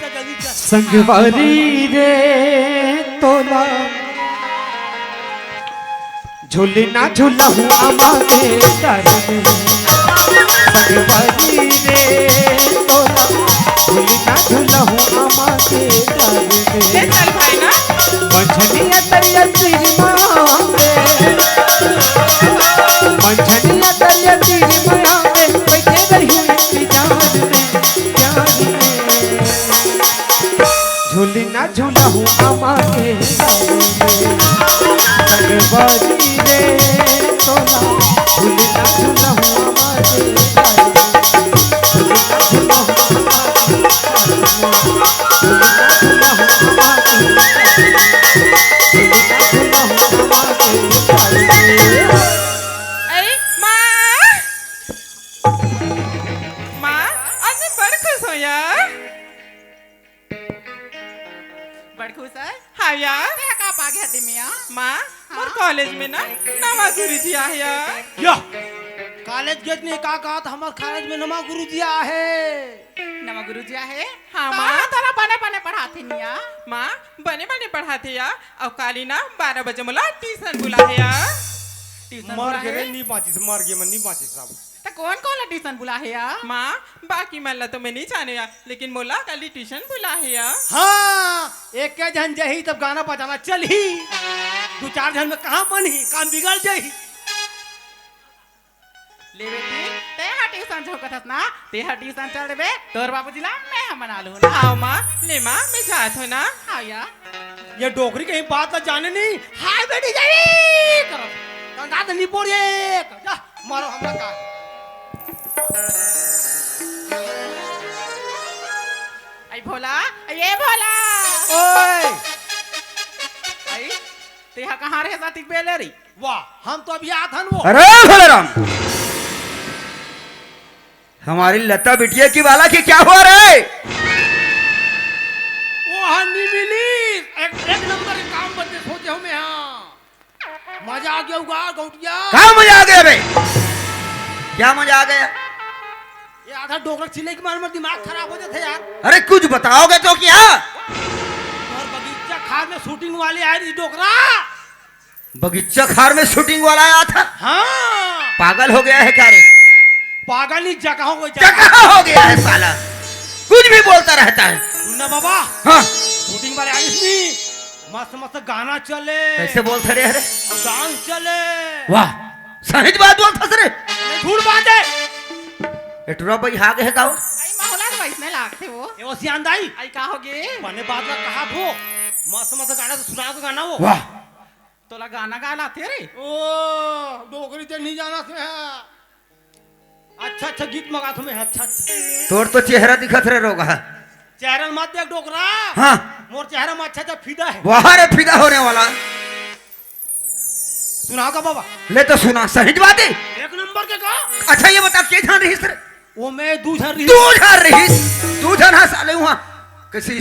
जल्दी चल। संगवारी रे तोला झूली ना झूला हूँ अमारे डर में। संगवारी रे तोला झूली ना झूला हूँ अमारे डर में। चल भाई ना मंझनिया तरिया तीर मांगे, मंझनिया तरिया तीर मांगे, बैठे रही हूँ इंतजार में, प्यार में। झूली ना झूला हूँ अमारे संगवारी रे तोला झूली ना झूला हूँ अमारे झूली ना झूला हूँ कॉलेज में ना नवा गुरुजी आहे या कॉलेज गेट ने का कहा था हमारे कॉलेज में नमा गुरुजी आहे। नवा गुरुजी आहे। हाँ माँ तारा बने बने पढ़ाते निया माँ बने बने पढ़ाते या अब काली ना 12 बजे मुला ट्यूशन बुला है या ट्यूशन मर गए नहीं बाची से मर गए मन नहीं बाची सब तो कौन कौन ट्यूशन बुला है या माँ बाकी मल्ला तो मैं नहीं जाने या लेकिन मोला कल ट्यूशन बुला है या। हाँ एक के जन जही तब गाना बजाना चल ही 2-4 जन में कहाँ बनी काम बिगड़ जाही। ले बेटी ते हा ट्यूशन झोकत ना ते हा ट्यूशन चल देबे तोर बाबूजी ला मैं हम बना लूं ना। आओ माँ ले माँ मैं जात हूँ ना। हाँ या ये डोकरी कहीं बात ना जाने नहीं। हाय बेटी जाई करो कंधा तो नहीं पोड़िए जा मारो हमरा का आई भोला ये भोला ओए आई ते हा कहाँ रहे साथी बेले री वाह हम तो अभी आथन वो। अरे भोलेराम हमारी लता बिटिया की वाला की क्या हुआ रे? वो हनी मिली एक नंबर के काम बंदे सोचे हो मैं। हाँ मजा आ गया होगा गौटिया। कहाँ मजा आ गया बे? क्या मजा आ गया? ये आधा डोकरा चिल्ले की मार दिमाग खराब हो जाते यार। अरे कुछ बताओगे तो क्या? और बगीचा खार में शूटिंग वाले आए थे डोकरा। बगीचा खार में शूटिंग वाला आया था। हाँ पागल हो गया है क्या रे? पागल नहीं जगह हो गई जगह हो गया है साला कुछ भी बोलता रहता है। ना बाबा हाँ शूटिंग वाले आए नहीं मस्त मस्त गाना चले कैसे बोलते रहे? अरे डांस चले वाह सही बात बोलता रे। झूठ बात है। एटुरा भाई आ गए का आई माहौला तो इसमें लागते वो ये वो सियांदाई आई का होगे बने बात का कहा वो मस्त मस्त गाना तो सुना तो गाना वो। वाह तोला गाना गाला थे रे ओ डोगरी ते नहीं जाना से है। अच्छा अच्छा गीत मगा तुम्हें अच्छा अच्छा तोर तो चेहरा दिखत रहे रोगा। चेहरा मत देख डोकरा। हाँ मोर चेहरा में अच्छा अच्छा फिदा है। वहां रे फिदा होने वाला सुनाओ का बाबा ले तो सुना सही बात है एक नंबर के का। अच्छा ये बता के जान रही सर? वो मैं दूसरा रही तू जान साले हुआ कैसे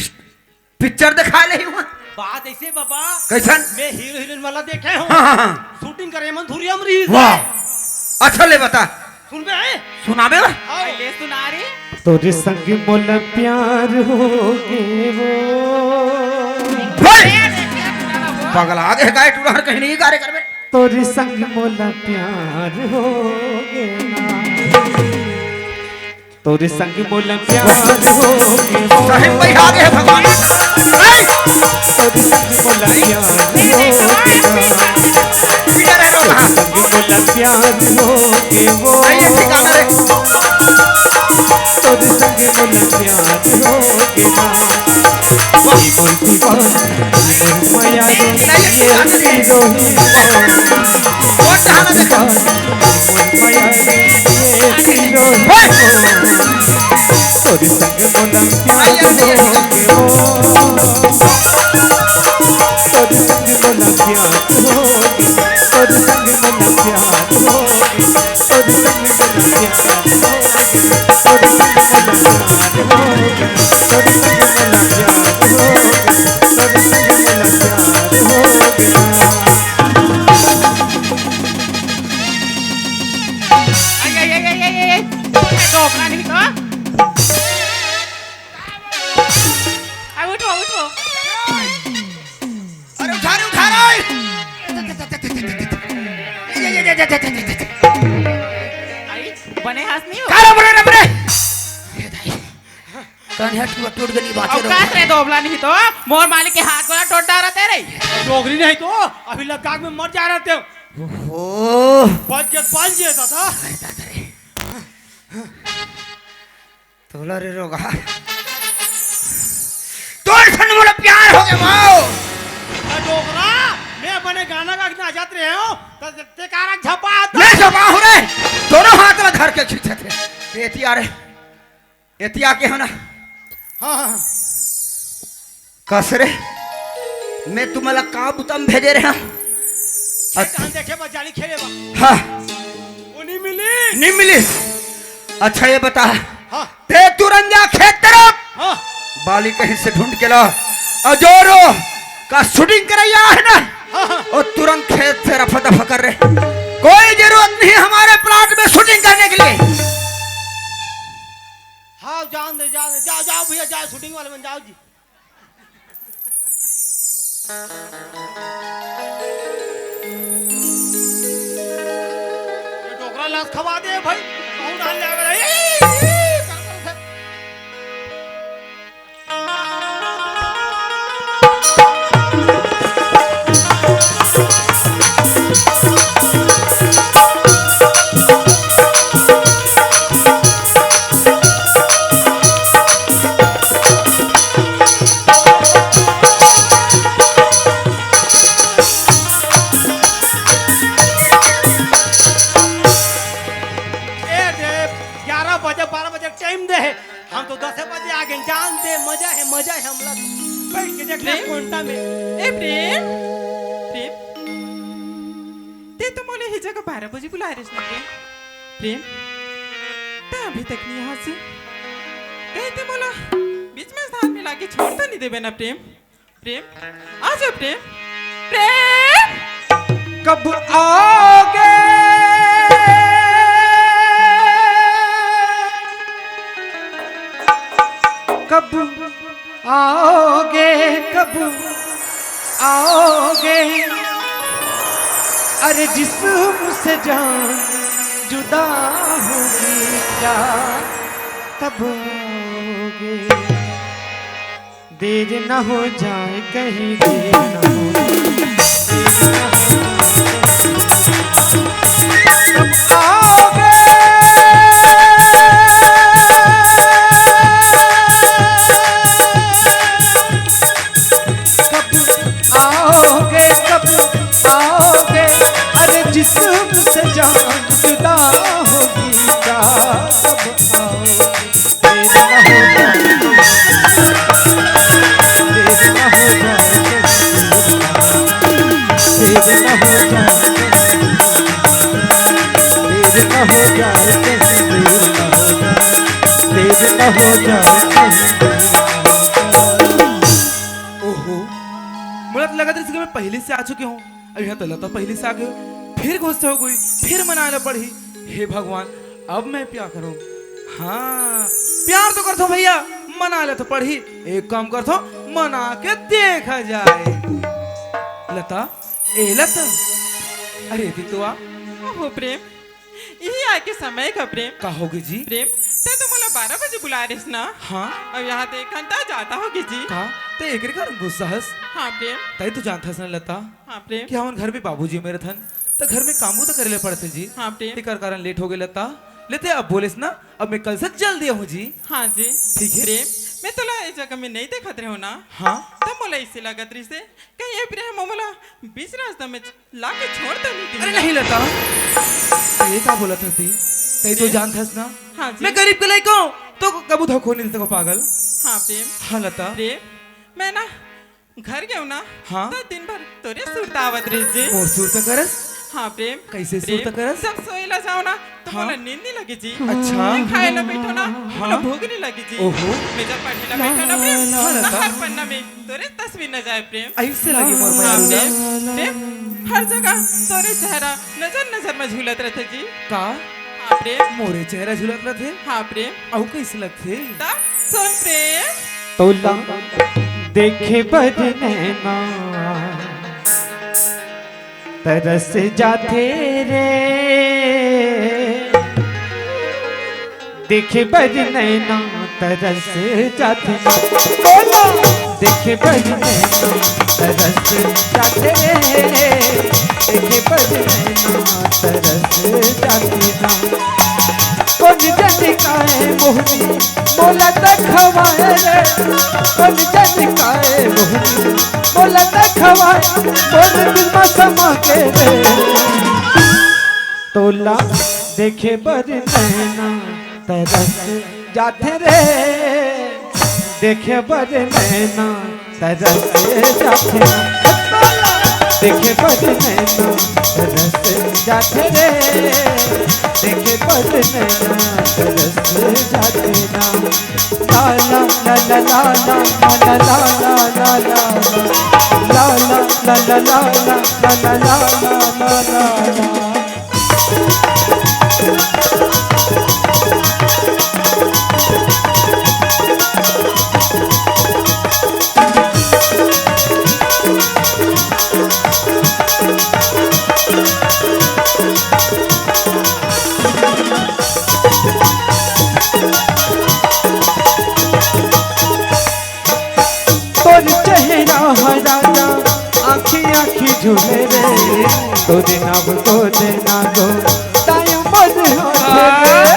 पिक्चर दिखा ले हुआ बात ऐसे बाबा कैसन मैं हीरो हीरोइन वाला देखे हूँ। हाँ हाँ हाँ शूटिंग करे मंथुरी अमरीश। वाह अच्छा ले बता सुन बे सुना बे आई ले सुना रे तोरे संग मोला प्यार होगे वो पगला दे गाय टूर कहीं नहीं कार्य कर बे। तोरे संग मोला प्यार होगे ना तोरे संग मोला प्यार होगे वो साहिब भाई आ गए भगवान तोरे संग मोला प्यार होगे इधर है रोगा संग मोला प्यार होगे वो सही है ठिकाना रे तोरे संग मोला प्यार होगे ना मोर दीवाना मोर माया रे ये हीरो वो कहां देखा मोर माया रे ये हीरो तोरे संग मोला प्यार होगे वो तोरे संग मोला प्यार होगे तोरे संग मोला प्यार होगे तोरे संग मोला प्यार होगे तोरे संग मोला प्यार होगे तोरे संग मोला प्यार होगे तोरे संग मोला प्यार होगे। आई डोकरा नहीं का आई बने हंस नहीं हो काला बोले ना बने कान्हा टूट गई बातें औकात रे दोबला नहीं तो मोर मालिक के हाथ गोला टोट डाला तेरे डोगरी नहीं तो अभी लद्दाख में मर जा रहे थे ओहो बच गया दादा तोला रे रोगा तोर सन मोला प्यार हो गया माओ डोगरा मैं बने गाना का ना जात रहे हो ते कारा झपा मैं झपा हो रे दोनों हाथ में धर के खींचे थे एतिया के है ना हाँ कसरे मैं तुम्हाला का बुतम भेजे रहा कहां देखे बा जाली खेले बा हाँ उन्हीं मिली नहीं मिली अच्छा ये बता हाँ ते तुरंजा खेत तरफ हाँ बाली कहीं से ढूंढ के ला अजोरो का शूटिंग कराया है ना और तुरंत खेत से रफा दफा कर रहे कोई जरूरत नहीं हमारे प्लाट में शूटिंग करने के लिए हाँ जान दे जाओ जाओ भैया जाओ शूटिंग वाले बन जाओ जी ये डोकरा लाश खवा दे भाई कौन डाल ले रहा है हम तो 10 बजे आ गए जान दे मजा है हम लोग बैठ के देखना कोंटा में ए प्रेम प्रेम ते तो मोले ही जगह 12 बजे बुला रहे ना प्रेम ते अभी तक नहीं यहाँ से कहीं ते मोला बीच में स्थान में लाके छोड़ता नहीं देवे ना प्रेम प्रेम आ जा प्रेम प्रेम कब आओगे कब आओगे कब आओगे अरे जिस्म से जान जुदा होगी क्या कब आओगे देर न हो जाए कहीं देर न हो कब आओगे जिस्म से जान जुदा होगी क्या कब आओगे देर न हो जाए देर न हो जाए देर न हो जाए ओहो मुझे तो लगा था इसके मैं पहले से आ चुके हूँ अब यहाँ तो लता पहले से आ गए फिर गुस्से हो गई फिर मनाना पड़ी हे भगवान अब मैं क्या करूं हाँ प्यार तो करता भैया मना ले तो पड़ी एक काम करता मना के देखा जाए लता ए लता अरे दी तो आ ओहो प्रेम यही आके समय का प्रेम कहोगे जी प्रेम ते तो मोला 12 बजे बुला रहे ना हाँ अब यहाँ ते 1 घंटा जाता होगी जी का ते एक कारण गुस्सा हस हाँ प्रेम तई तो जानता ना लता हाँ प्रेम कि हम घर में बाबूजी मेरे थन तो घर में कामू तो करे ले पड़ते जी हाँ प्रेम कर कारण लेट हो गए लता लेते अब बोले ना अब मैं कल से जल्दी हूँ जी हाँ जी ठीक है प्रेम मैं तोला इस जगह में नहीं देखत रहे हो ना हाँ तब मोला इससे लागत रही से कहीं ये प्रेम मोला बीच रास्ता में लाके छोड़ तो नहीं अरे नहीं लता ये क्या बोला था ती तई तो जान थस ना हाँ जी मैं गरीब के लायक हूँ तो कबू धोखो नहीं देता को पागल हाँ प्रेम हाँ लता प्रेम मैं ना घर गया ना हाँ? तो दिन भर तोरे सुरतावत रही जी मोर सुर तो करस हाँ प्रेम कैसे प्रेम, सुरता करस? सब सोएला जाओ ना तो हाँ? मोला नींद नहीं लगी जी अच्छा। मैं खाए ना बैठो ना हाँ? मोला भूख नहीं लगी जी ओहो। मैं जब पढ़ने ला बैठो ना प्रेम हाँ, लता। तो हर पन्ना में तोरे तस्वीर न जाए प्रेम ऐसे लगी मोर हाँ माया प्रेम प्रेम हर जगह तोरे चेहरा नजर नजर में झूलत रहते जी का हाँ प्रेम मोरे चेहरा झुलत रहे हाँ प्रेम औ कैसे लगते ता सुन प्रेम तोला देखे बदनैना त तरस जाते रे देखे बर नैना तरस जाते बोलो देखे बर नैना तरस जाते रे देखे बर नैना तरस जाते ना कौन जन काए मोहनी बोला तखवाए रे कौन जन काए मोहनी बोला तखवाए बोल दिल समा के रे तोला देखे बर नैना तरस जाते रे देखे बर नैना तरस जाते देखे बर नैना तरस जाते रे देखे बर नैना तरस जाते ना ला ला ला ला ला ला ला ला ला ला ला ला ला ला ला ला ला ला राजा आखी आखी झूले रे तोरे नाम को देना गो तायम बद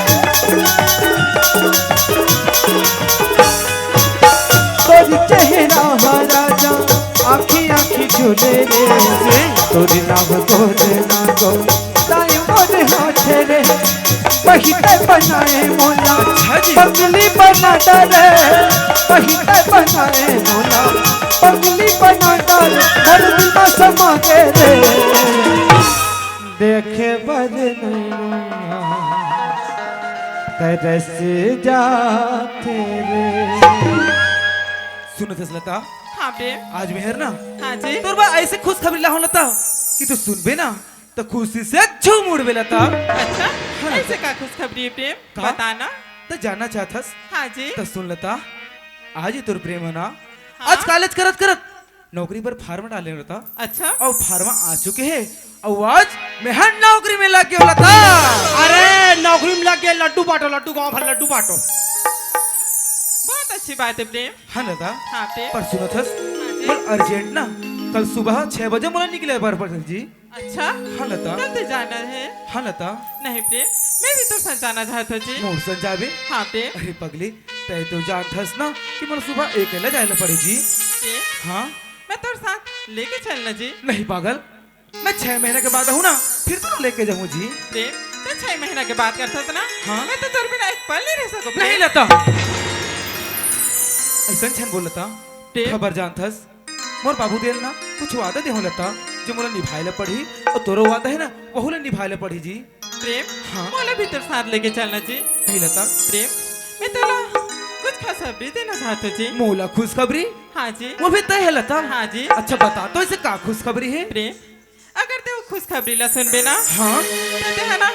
तोरे चेहरा राजा आखी आखी झूले रे तोरे नाम को देना गो तायम बद हाथ रे बहिते बनाए मोला पगली बना डरे बहिते बनाए मोला पगली बना डाल मर दिल समा के रे देखे बर नैना तरस जाते रे सुनो लता हाँ प्रेम आज मेहर ना हाँ जी तोर बा ऐसे खुश खबरी ला हो लता कि तू सुनबे ना तो खुशी से झूम उड़बे लता अच्छा ऐसे का खुशखबरी है प्रेम का? बताना तो जानना चाहतस हाँ जी तो सुन लता आज ही तोर प्रेम है ना हाँ? आज कॉलेज करत करत नौकरी पर फार्म डाले लता अच्छा और फार्मा आ चुके हैं और आज मेहर नौकरी में लग गया लता अरे नौकरी में लग गया लड्डू गांव भर लड्डू बांटो बहुत अच्छी बात है प्रेम हाँ लता हाँ प्रेम पर सुनो थस हाँ जी बल अर्जेंट ना कल सुबह 6 बजे मुझे निकले बार पर जी अच्छा हाँ लता जल्दी जाना है हाँ लता नहीं प्रेम मैं भी तो साथ जाना चाहता जी मोर संजाबे हाँ प्रेम अरे पगली तय तो जानत हस ना कि मन सुबह अकेला जाए पड़े जी प्रेम हाँ मैं तो साथ लेके चलना जी नहीं पागल मैं 6 महीने के बाद हूँ ना फिर तो लेके जाऊँ जी प्रेम तो 6 महीना के बाद करता था ना हाँ? मैं तो तेरे बिना एक पल नहीं रह सकूं नहीं प्रेम। लता ऐसा छन बोल लता प्रेम। खबर जानत हस मोर बाबू देल ना कुछ वादा दे हो लता जो मोला निभाए पड़ी और तोरो वादा है ना वहू ले निभाए पड़ी जी प्रेम हाँ? मोला भी तेरे साथ लेके चलना जी नहीं लता प्रेम मैं तेरा कुछ खुशखबरी देना चाहता जी मोला खुशखबरी हाँ जी वो भी तय है लता हाँ जी अच्छा बता तो इसे का खुशखबरी है प्रेम अगर ते वो खुशखबरी ला सुनबे ना हाँ तो ते है ना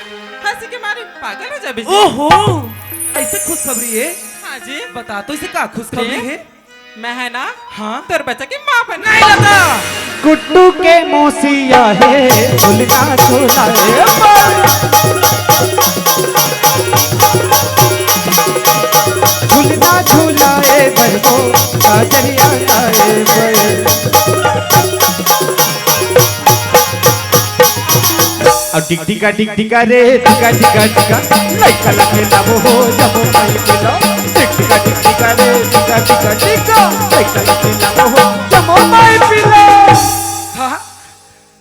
हंसी के मारे पागल हो जाबे जी ओहो ऐसे खुशखबरी है हाँ जी बता तो इसे का खुशखबरी प्रेम? है मैं है ना हाँ तेरे बच्चा की माँ बनना नहीं लता गुड्डू के मौसिया है झुलना झूला है झुलना झूला है बरगो काजरिया गाए बड़े अब टिक टिका रे टिका लइका लगे लाबो हो जबो माई के लो टिक टिका रे टिका लइका लगे लाबो हो जबो माई के लो हाँ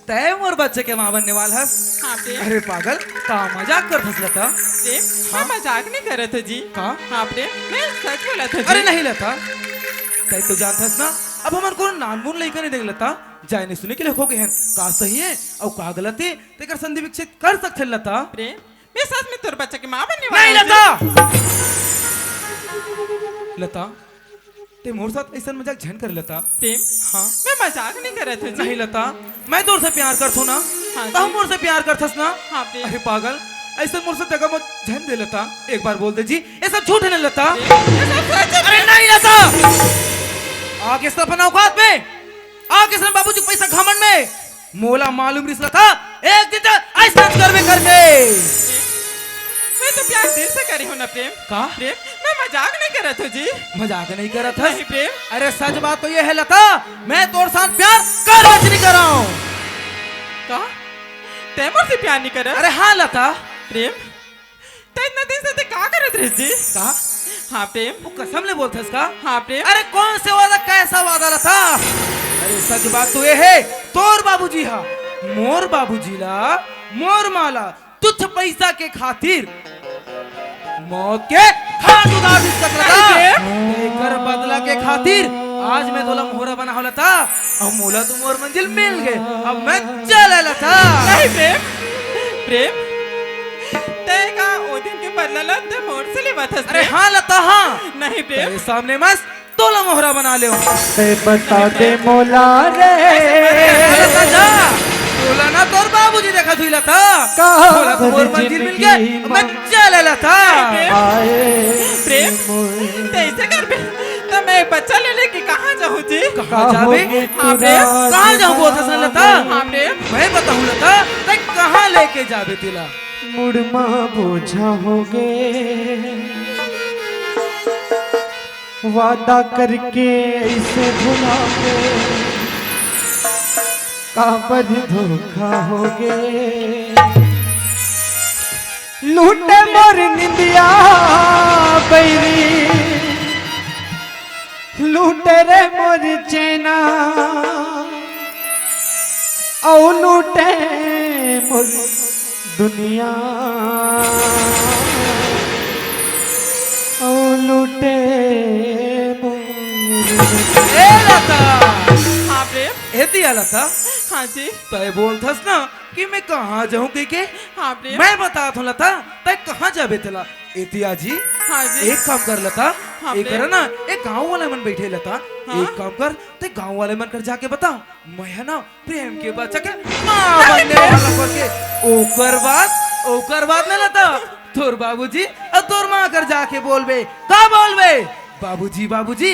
तय मोर बच्चे के माँ बनने वाला हस हाँ प्रेम अरे पागल का मजाक कर फस लता प्रेम मैं मजाक नहीं कर रहा था जी का हाँ प्रेम मैं सच बोला था जी अरे नहीं लता तय तो जानत हस ना अब हमार को नानमून लेकर नहीं देख लता जाए नहीं सुने के लिए हो गए हैं का सही है और का गलत है तेकर संधि विकसित कर सकते लता प्रेम मैं सच में तेरे बच्चे की माँ बनने नहीं वाला हूँ लता लता ते मोर साथ ऐसा मजाक झन कर लता जी। प्रेम हाँ मैं मजाक नहीं कर रहा था जी नहीं लता मैं तोर से प्यार करथो ना हाँ तो जी। मोर से प्यार करथस ना हाँ प्रेम अरे पागल ऐसा मोर से जगह मत झन दे लता एक बार बोल दे जी ये सब झूठ है लता ये सब सच है। अरे नहीं लता आगे से अपना औकात में आगे से बाबूजी पैसा घमंड में मोला मालूम रिसला था एक दिन ऐसा करवे करके। मैं तो प्यार दिल से करी हूँ ना प्रेम। का? प्रेम मैं मजाक नहीं कर रहा था जी। मजाक नहीं कर रहा था? नहीं प्रेम। अरे सच बात तो ये है लता, मैं तोर साथ प्यार कर नहीं कर रहा हूँ। का? तैमूर से प्यार नहीं कर रहा? अरे हाँ लता। प्रेम ते इतना दिन से ते का करत रहे जी? का? हाँ प्रेम। वो कसम ले बोलते इसका? हाँ प्रेम। अरे कौन से वादा, कैसा वादा लता? अरे सच बात तो ये है, तोर बाबूजी हा मोर बाबूजी ला मोर माला तुच्छ पैसा के खातिर मौत के घाट उतार दी सकता। एकर बदला के खातिर आज मैं तोला मोहरा बना होला था। अब मोला तो मोर मंजिल मिल गए, अब मैं चल लता। नहीं प्रेम। प्रेम ते का ओ दिन के बदला ला ते मोर से लेवा था। अरे हाँ लता हाँ। नहीं प्रेम। तेरे सामने मस्त तोला मोहरा बना ले। बता दे मोला रे लता जा, तोला ना तोर बाबूजी देखा थी लता। कहाँ तोला तो मोर मंजिल मिल गया, अब मैं चल लता। प्रेम ते ऐसे कर बे तो मैं बच्चा ले लेके कहाँ जाऊँ जी? कहाँ जावे? हाँ प्रेम। कहाँ जाऊँ बोलता सन लता? हाँ प्रेम। मैं बताऊँ लता, ते कहाँ लेके जावे तिला? मुड़मा बोझा होगे वादा करके ऐसे भुलाओगे, काबर धोखा होगे। लूटे मोर निंदिया बैरी, लूटे रे मोर चैना, औ लूटे मोर दुनिया, औ लूटे ए लता। हाँ प्रेम। ए दिया लता, हाँ जी। तय बोलथस ना कि मैं कहाँ जाऊँ के? हाँ प्रेम। मैं बता था लता, तय कहाँ जाबे तिला? एतिया जी हाँ जी। एक काम कर लता, हाँ, एक प्रेम। करा ना, एक गांव वाले मन बैठे लता। हाँ? एक काम कर, ते गांव वाले मन कर जाके बता, मैं है ना प्रेम के बच्चा के माँ बनने वाला करके। ओकर बाद ना लता, तोर बाबूजी और तोर माँ कर जाके बोलबे। का बोलबे? बाबूजी बाबूजी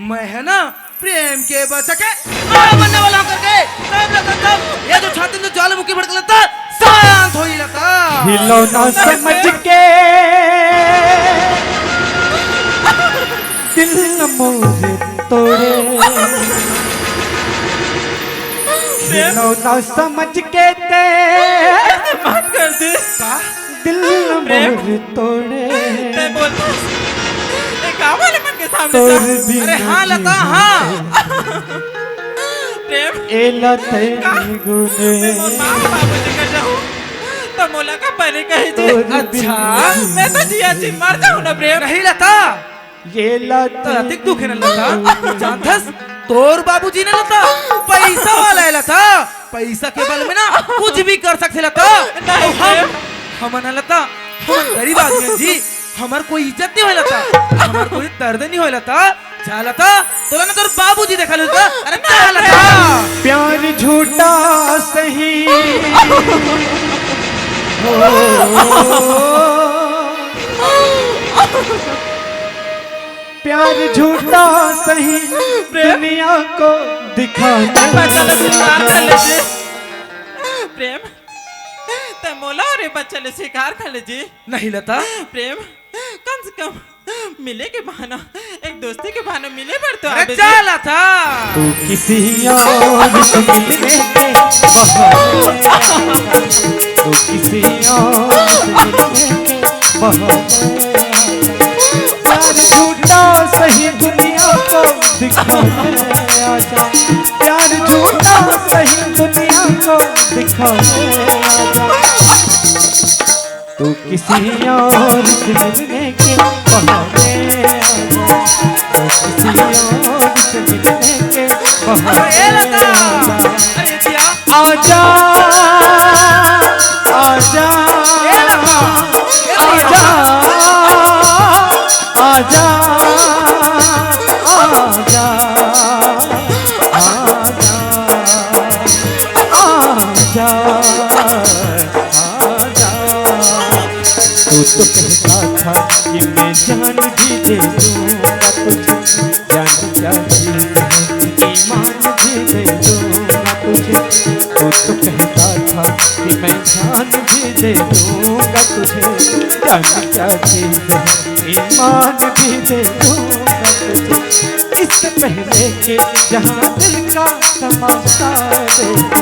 मैं है ना प्रेम के बच्चा के माँ बनने वाला करके। तब लता, तब ये जो छाती में ज्वालामुखी भड़क लता शांत हो ही लता। खिलौना समझ के दिल मोर तोड़े, खिलौना समझ के ते मत कर दे। का? दिल मोर तोड़े, ते बोलता एक गाँव वाले मन के सामने तोड़ जा। भी अरे हाँ लता हाँ। प्रेम एला तेरी गुने मोर माँ बाबूजी कर जाऊँ तो मोला का पहले कही जी। तोड़ अच्छा मैं तो जिया जी मर जाऊँ ना प्रेम। नहीं लता, ये लता अधिक दुख है ना लता। जानथस तोर बाबूजी ने लता पैसा वाला है लता, पैसा के बल में ना कुछ भी कर सकते लता। नहीं हम ना लता, हम गरीब आदमी हैं जी, हमार कोई इज्जत नहीं हो लता, हमार कोई दर्द नहीं हो लता। जा लता, तोला ना तोर बाबूजी देखा लता। अरे जा लता। प्यार झूठा सही प्यार झूठा सही दुनिया को दिखाने बच्चा ले स्वीकार कर ले जी। प्रेम ते मोला और ये बच्चा ले स्वीकार कर ले जी। नहीं लता, प्रेम कम से कम मिले के बहाना, एक दोस्ती के बहाना मिले पर तो अरे आबे जा जी। लता। तू किसी और से मिलने के बहाने, तू किसी और से मिलने के बहाने, प्यार झूठा सही दुनिया को दिखाने आजा, प्यार झूठा सही दुनिया को दिखाने आजा, तू किसी और से मिलने के बहाने आजा, तू किसी और से मिलने के अरे ए लता, बहाने अरे दिया आजा, आजा, ए लता, आजा, आजा, आजा, आजा, आजा, तू तो कहता था कि मैं जान भी दे दूंगा तुझे, जान क्या चीज़ है ईमान भी दे दूंगा तुझे, तू तो जान भी दे दूंगा तुझे, जान क्या चीज है ईमान भी दे दूंगा तुझे। इससे पहले कि जहाँ दिल का तमाशा देखे,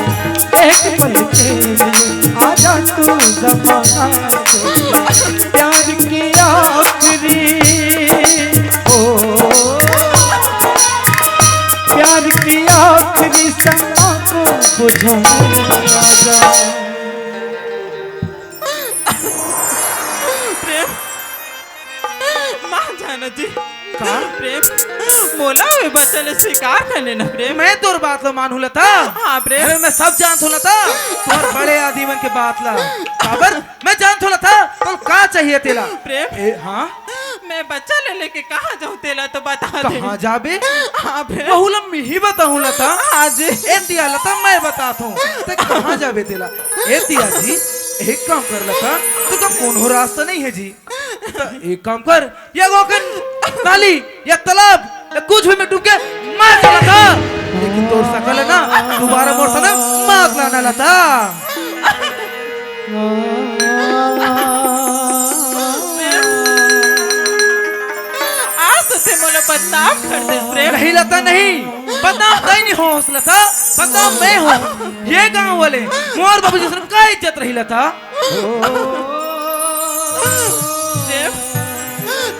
एक पल के लिए आजा तू ज़माना देखे। प्यार की आखिरी प्यार की आखिरी समा को बुझाने आजा। प्रेम माँ जाना जी का प्रेम मोला हुए बच्चे स्वीकार कर लेना प्रेम। मैं तोर बात ला मान लता। हाँ प्रेम। अरे मैं सब जान लता तोर बड़े आदीवन के बात ला खबर मैं जान लता। तो का चाहिए तेला प्रेम? हाँ मैं बच्चा ले लेके कहाँ जाऊँ तेला तो बता दे। कहाँ जाबे? हाँ प्रेम। बहुलम ही बताऊं लता। हाँ जी। एतिया लता मैं बताता हूँ ते कहाँ जाबे तेला। एतिया जी एक काम कर लता तू का कौन हो रास्ता नहीं है जी। तो एक काम कर या गोकन नाली या तालाब या कुछ भी में डूब के मार लता। लेकिन तोर सकल है ना दोबारा मोर ना मार लाना लता। आज तो ते मोला बदनाम कर दे प्रेम। नहीं लता नहीं बदनाम कहीं नहीं हो लता। बदनाम मैं हूँ ये गांव वाले मोर बाबू जी से का इज्जत रही लता। प्रेम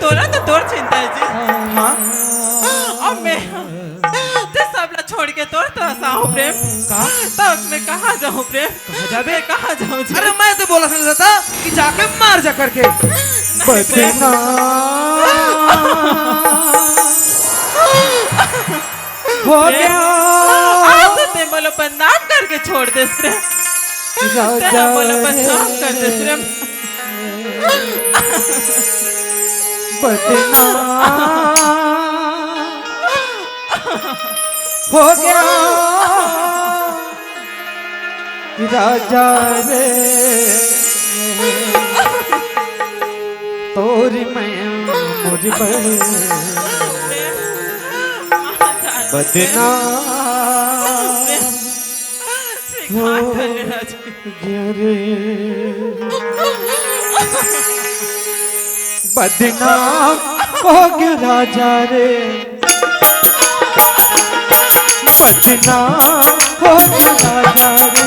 तोरा तो तोर चिंता है जी। हाँ अब मैं ते सबला छोड़ के तोर तो ऐसा हूँ प्रेम। कहा तब मैं कहाँ जाऊँ प्रेम? कहाँ जाबे? मैं कहाँ जाऊँ जी? अरे मैं तो बोला समझा था कि जाके मार जा करके। बदनाम हो गया आज तो ते मोला बदनाम करके छोड़ दे प्रेम। राजा मोला बदनाम कर दे प्रेम। बदनाम हो गया राजा रे तोरी मैया मुझ बड़े बदनाम हो गया रे बदनाम हो गया राजा रे बदनाम हो गया राजा रे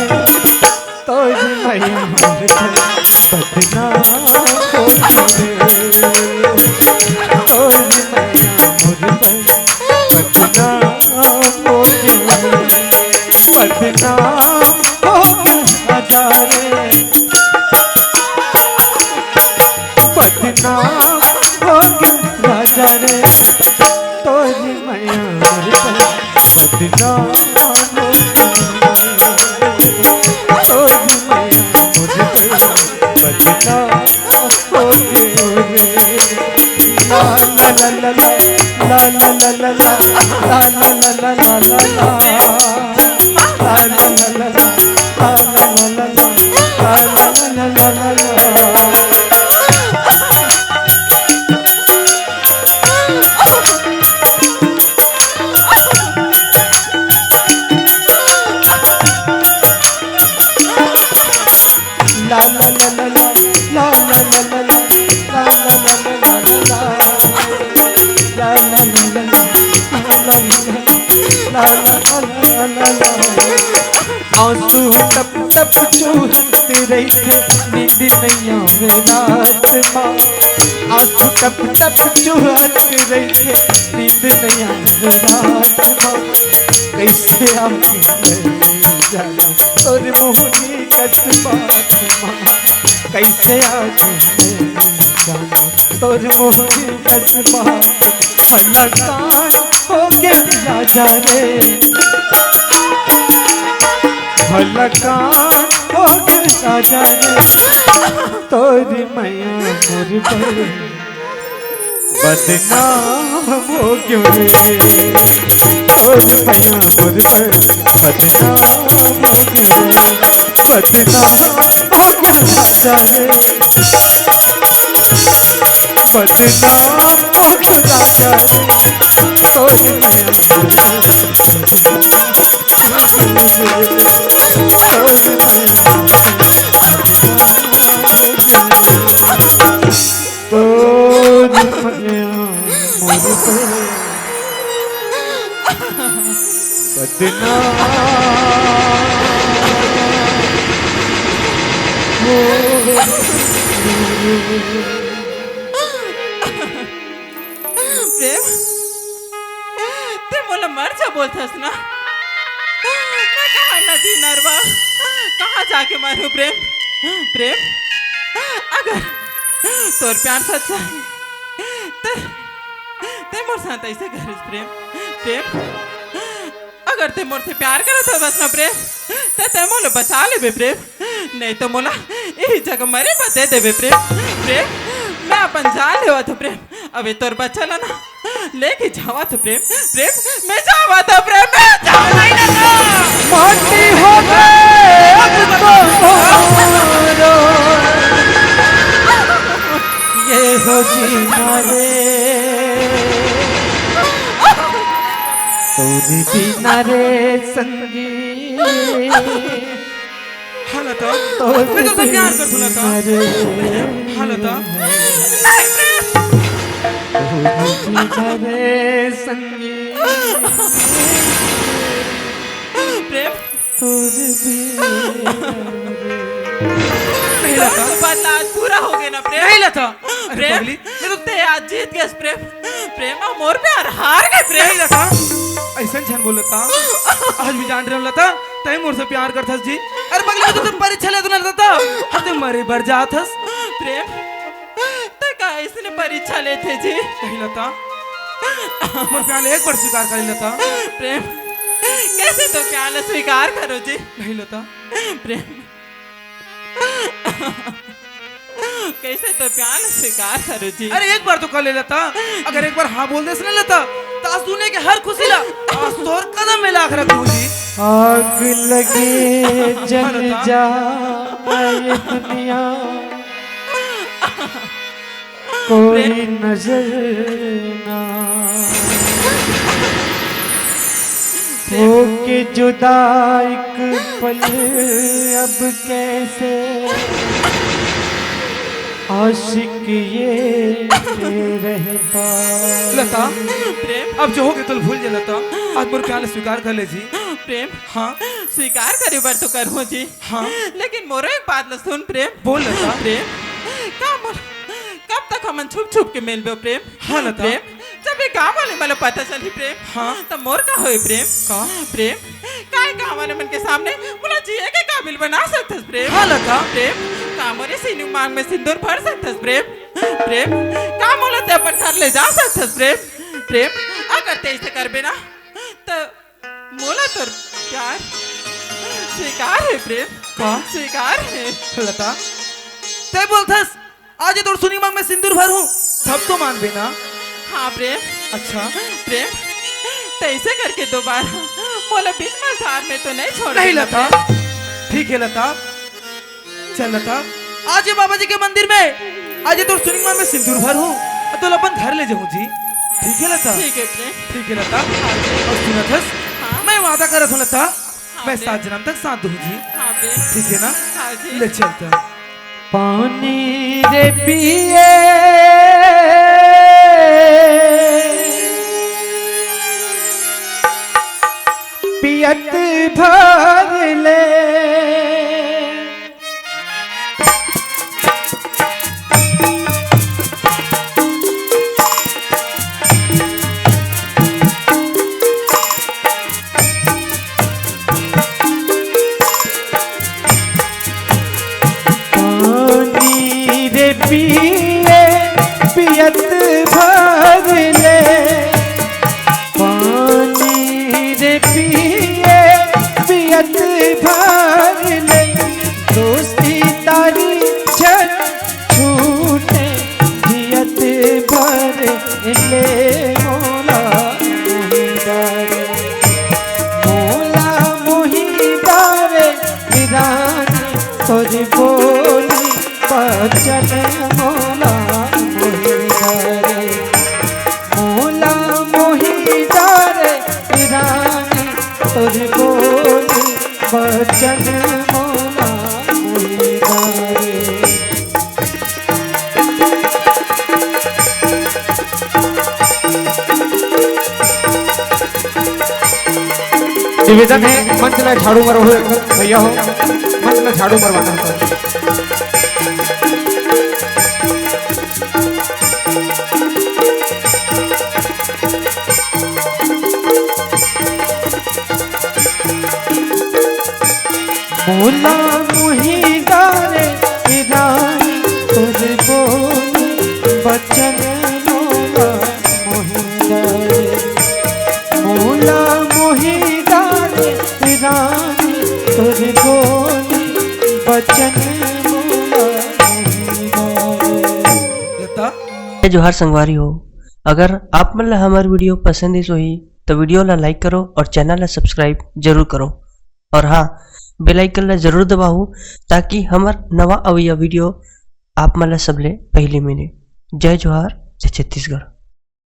तोरी मैया मुझ बदनाम हो गया रे तोरी मैया मुझ बदनाम हो गया रे बदनाम हो गया राजा रे बदनाम हो गया राजा रे तोरी मैया बदनाम हो गया तोरी मैया बदनाम हो गया ला ला ला ला ला ला ला ला ला ला ला ला ला आंसू टप टप चूहत रही थे नींद नहीं आवे रात माँ आंसू टप टप चूहत रही थे नींद नहीं आवे रात माँ कैसे आके जाना और मोहनी कसबा माँ कैसे आके जाना और मोहनी कसबा पलकान हो गया राजा रे भलकान हो गया राजा रे तोरी मैया मोर पर बदनाम हो गयो रे तोरी मैया मोर पर बदनाम हो गयो रे बदनाम हो गया राजा रे बदनाम हो गया राजा रे तोरी मैया मोर पर प्रेम ते मला मरचा बोलतास ना मैं कहा नदी नरवा कहाँ जाके मारू प्रेम प्रेम अगर तोर प्यार सच्चा है ते मोर साथ ऐसे करिस प्रेम प्रेम अगर ते मोर से प्यार करत हो बस ना प्रेम ते मोला बचा लेबे प्रेम नहीं तो मोला यही जगह मरे बते देबे प्रेम प्रेम मैं अपन जान लेवा तो प्रेम अबे तोर बच्चा ला ना लेके जावा तो प्रेम प्रेम मैं जावा तो प्रेम मैं जावा नहीं ना माटी हो गए अब तो ये हो जीना रे तोरी बिना रे संगी हाँ लता मैं तो प्यार कर तू लता हाँ लता रे संगी प्रेम नहीं लता बदला आज पूरा हो गया ना प्रेम नहीं लता अरे प्रेम पगली मैं तो ते आज जीत गया प्रेम प्रेम मोर प्यार हार गए प्रेम नहीं लता ऐसा छन बोल लता आज भी जान रहे हो लता तय मोर से प्यार करथस जी अरे पगली तो तुम परीक्षा ले तो ना लता हम तो मरे भर जाथस प्रेम ते का इसने परीक्षा लेते जी नहीं लता मोर प्यार एक बार स्वीकार कर लता प्रेम कैसे तो प्यार स्वीकार करो जी नहीं लता प्रेम कैसे तो प्यार स्वीकार करो जी अरे एक बार तो कर ले लता अगर एक बार हाँ बोल दे सुन लता तो आज तूने के हर खुशी ला आज तोर कदम में लाख रखूं जी आग लगे जल जाए दुनिया कोई नजर ना हो के जुदा एक पल अब कैसे आशिक ये रह पाए लता प्रेम अब जो हो गया तो भूल जा लता आज मोर प्यार स्वीकार कर ले जी प्रेम हाँ स्वीकार करे बार तो करूँ जी हाँ लेकिन मोरो एक बात न सुन प्रेम बोल लता प्रेम कब तक हम छुप छुप के मिलबे प्रेम हाँ लता प्रेम जब ये गाँव वाले मला पता चली प्रेम हाँ तो मोर का होए प्रेम का प्रेम काय गाँव वाले मन के सामने बोला जिए के काबिल बना सकते प्रेम हाँ लता प्रेम का मोरे सीनु मांग में सिंदूर भर सकते प्रेम प्रेम का मोला ते अपन घर ले जा सकते प्रेम प्रेम अगर ते ऐसे करबे ना तो मोला तो प्यार स्वीकार है प्रेम का स्वीकार है लता ते बोलथस आज ये तोर सुनी मांग में सिंदूर भर हूँ तब तो मान देना हाँ प्रेम अच्छा प्रेम तो ऐसे करके दोबारा मोला बीच मझधार में तो नहीं छोड़ नहीं लता ठीक है लता चल लता आज ये बाबा जी के मंदिर में आज ये तोर सुनी मांग में सिंदूर भर हूँ तो अपन घर ले जाऊँ जी ठीक है लता ठीक है प्रेम ठीक है लता और सुनथस हाँ। मैं वादा करत हूँ लता मैं प्रेम। 7 जन्म तक साथ दूँ जी हाँ प्रेम ठीक है ना हाँ जी ले चलता पानी रे पिए पियत भर ले पानी रे पिए पियत भर ले पानी रे पिए पियत भर ले दोस्ती तारी छन छूटे जियत भर ले मोला मोहिदार विरानी तोरी बोली बचन मोला मोहिदार विरानी तोरी बोली बचन मोला मोहिदार निवेदन है मंच में झाड़ू मरो भैया हो, मंच में झाड़ू मरवाना है। मोला मुही गारे रानी तुझ बोली बचन मोला मुही गारे, मोला मुही गारे रानी तुझ बोली बचन मोला मुही गारे। लता जय जोहार संगवारी हो। अगर आप मतलब हमारी वीडियो पसंद ही सोई तो वीडियो ला लाइक करो और चैनल ला सब्सक्राइब जरूर करो, और हाँ बेल आइकन ला जरूर दबाओ ताकि हमार नवा अवैया वीडियो आप मतलब सबले पहले मिले। जय जोहार, जय छत्तीसगढ़।